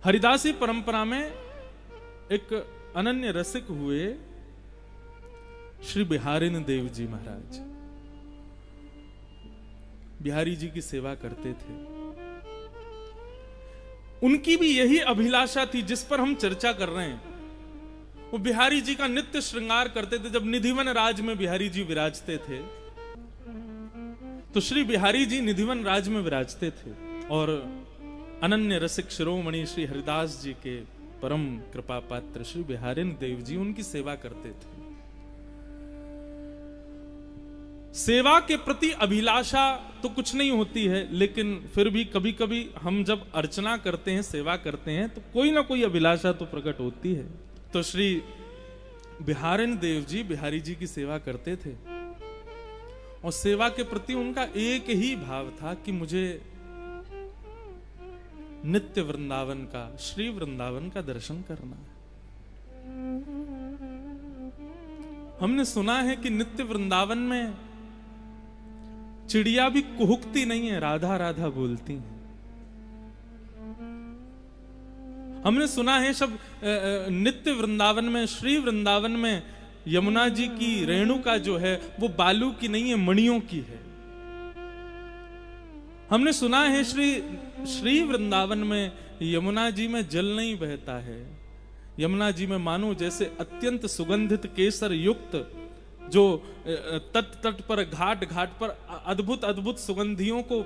हरिदासी परंपरा में एक अनन्य रसिक हुए श्री बिहारिन देव जी महाराज। बिहारी जी की सेवा करते थे। उनकी भी यही अभिलाषा थी जिस पर हम चर्चा कर रहे हैं। वो बिहारी जी का नित्य श्रृंगार करते थे। जब निधिवन राज में बिहारी जी विराजते थे तो श्री बिहारी जी निधिवन राज में विराजते थे और अनन्य रसिक शिरोमणि श्री हरिदास जी के परम कृपा पात्र श्री बिहारिन देव जी उनकी सेवा करते थे। सेवा के प्रति अभिलाषा तो कुछ नहीं होती है, लेकिन फिर भी कभी कभी हम जब अर्चना करते हैं, सेवा करते हैं, तो कोई ना कोई अभिलाषा तो प्रकट होती है। तो श्री बिहारिन देव जी बिहारी जी की सेवा करते थे और सेवा के प्रति उनका एक ही भाव था कि मुझे नित्य वृंदावन का, श्री वृंदावन का दर्शन करना है। हमने सुना है कि नित्य वृंदावन में चिड़िया भी कुहुकती नहीं है, राधा राधा बोलती है। हमने सुना है सब नित्य वृंदावन में, श्री वृंदावन में यमुना जी की रेणुका जो है वो बालू की नहीं है, मणियों की है। हमने सुना है श्री वृंदावन में यमुना जी में जल नहीं बहता है। यमुना जी में मानो जैसे अत्यंत सुगंधित केसर युक्त जो तट पर, घाट घाट पर अद्भुत अद्भुत सुगंधियों को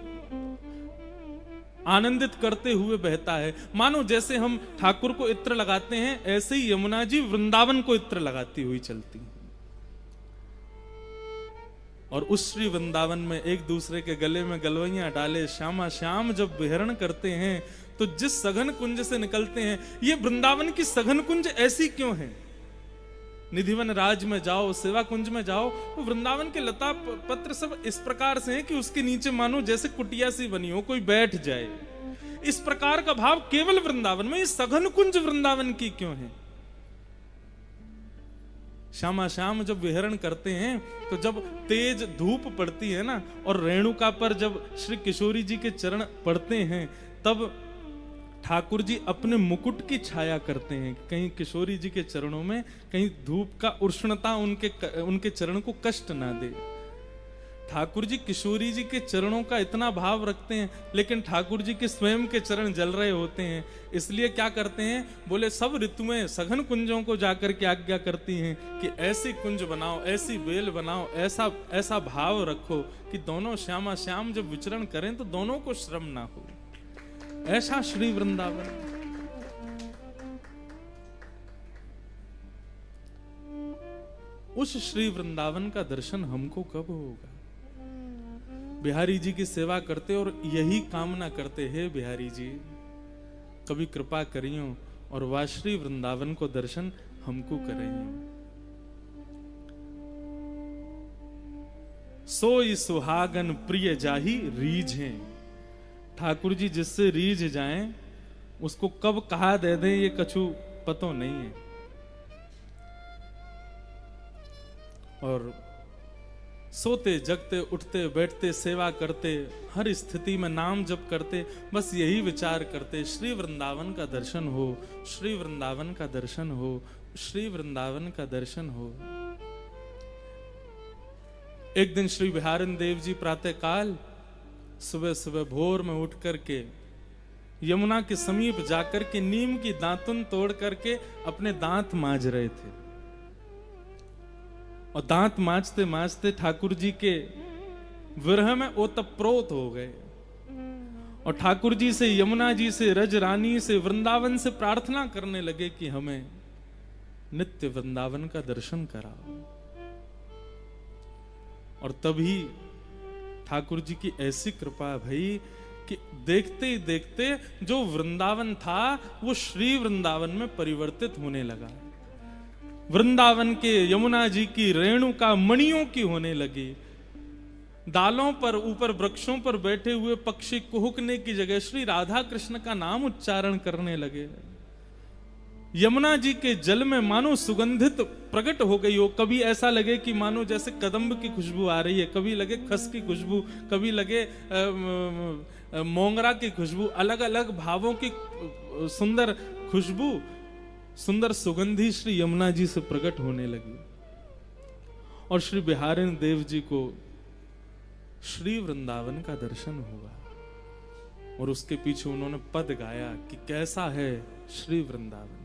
आनंदित करते हुए बहता है। मानो जैसे हम ठाकुर को इत्र लगाते हैं, ऐसे ही यमुना जी वृंदावन को इत्र लगाती हुई चलती हैं। और उस श्री वृंदावन में एक दूसरे के गले में गलवैयां डाले श्यामा श्याम जब विहरण करते हैं तो जिस सघन कुंज से निकलते हैं, ये वृंदावन की सघन कुंज ऐसी क्यों है? निधिवन राज में जाओ, सेवा कुंज में जाओ, तो वृंदावन के लता पत्र सब इस प्रकार से हैं कि उसके नीचे मानो जैसे कुटिया सी बनी हो, कोई बैठ जाए। इस प्रकार का भाव केवल वृंदावन में, ये सघन कुंज वृंदावन की क्यों है? श्यामा श्याम जब विहरण करते हैं तो जब तेज धूप पड़ती है ना, और रेणुका पर जब श्री किशोरी जी के चरण पड़ते हैं, तब ठाकुर जी अपने मुकुट की छाया करते हैं। कहीं किशोरी जी के चरणों में कहीं धूप का उष्णता उनके चरण को कष्ट ना दे। ठाकुर जी किशोरी जी के चरणों का इतना भाव रखते हैं, लेकिन ठाकुर जी के स्वयं के चरण जल रहे होते हैं। इसलिए क्या करते हैं, बोले सब ऋतुएं सघन कुंजों को जाकर के आज्ञा करती हैं कि ऐसी कुंज बनाओ, ऐसी बेल बनाओ, ऐसा ऐसा भाव रखो कि दोनों श्यामा श्याम जब विचरण करें तो दोनों को श्रम ना हो। ऐसा श्री वृंदावन। उस श्री वृंदावन का दर्शन हमको कब होगा? बिहारी जी की सेवा करते और यही कामना करते हैं, बिहारी जी कभी कृपा करियो और वह श्री वृंदावन को दर्शन हमको करें। सोई सुहागन प्रिय जाही रीझ हैं। ठाकुर जी जिससे रीझ जाएं उसको कब कहा दे दें ये कछु पतो नहीं है। और सोते जगते उठते बैठते सेवा करते, हर स्थिति में नाम जप करते, बस यही विचार करते श्री वृंदावन का दर्शन हो, श्री वृंदावन का दर्शन हो, श्री वृंदावन का दर्शन हो। एक दिन श्री बिहारिन देव जी प्रातः काल सुबह सुबह भोर में उठ करके यमुना के समीप जाकर के नीम की दातुन तोड़ करके अपने दांत मांज रहे थे। और दांत मांजते मांजते ठाकुर जी के विरह में ओतप्रोत हो गए और ठाकुर जी से, यमुना जी से, रज रानी से, वृंदावन से प्रार्थना करने लगे कि हमें नित्य वृंदावन का दर्शन कराओ। और तभी ठाकुर जी की ऐसी कृपा भई कि देखते ही देखते जो वृंदावन था वो श्री वृंदावन में परिवर्तित होने लगा। वृंदावन के यमुना जी की रेणुका मणियों की होने लगी। दालों पर, ऊपर वृक्षों पर बैठे हुए पक्षी कुहुकने की जगह श्री राधा कृष्ण का नाम उच्चारण करने लगे। यमुना जी के जल में मानो सुगंधित प्रकट हो गई हो। कभी ऐसा लगे कि मानो जैसे कदम्ब की खुशबू आ रही है, कभी लगे खस की खुशबू, कभी लगे मोंगरा की खुशबू, अलग अलग भावों की सुंदर खुशबू, सुंदर सुगंधी श्री यमुना जी से प्रकट होने लगी। और श्री बिहारिन देव जी को श्री वृंदावन का दर्शन हुआ और उसके पीछे उन्होंने पद गाया कि कैसा है श्री वृंदावन।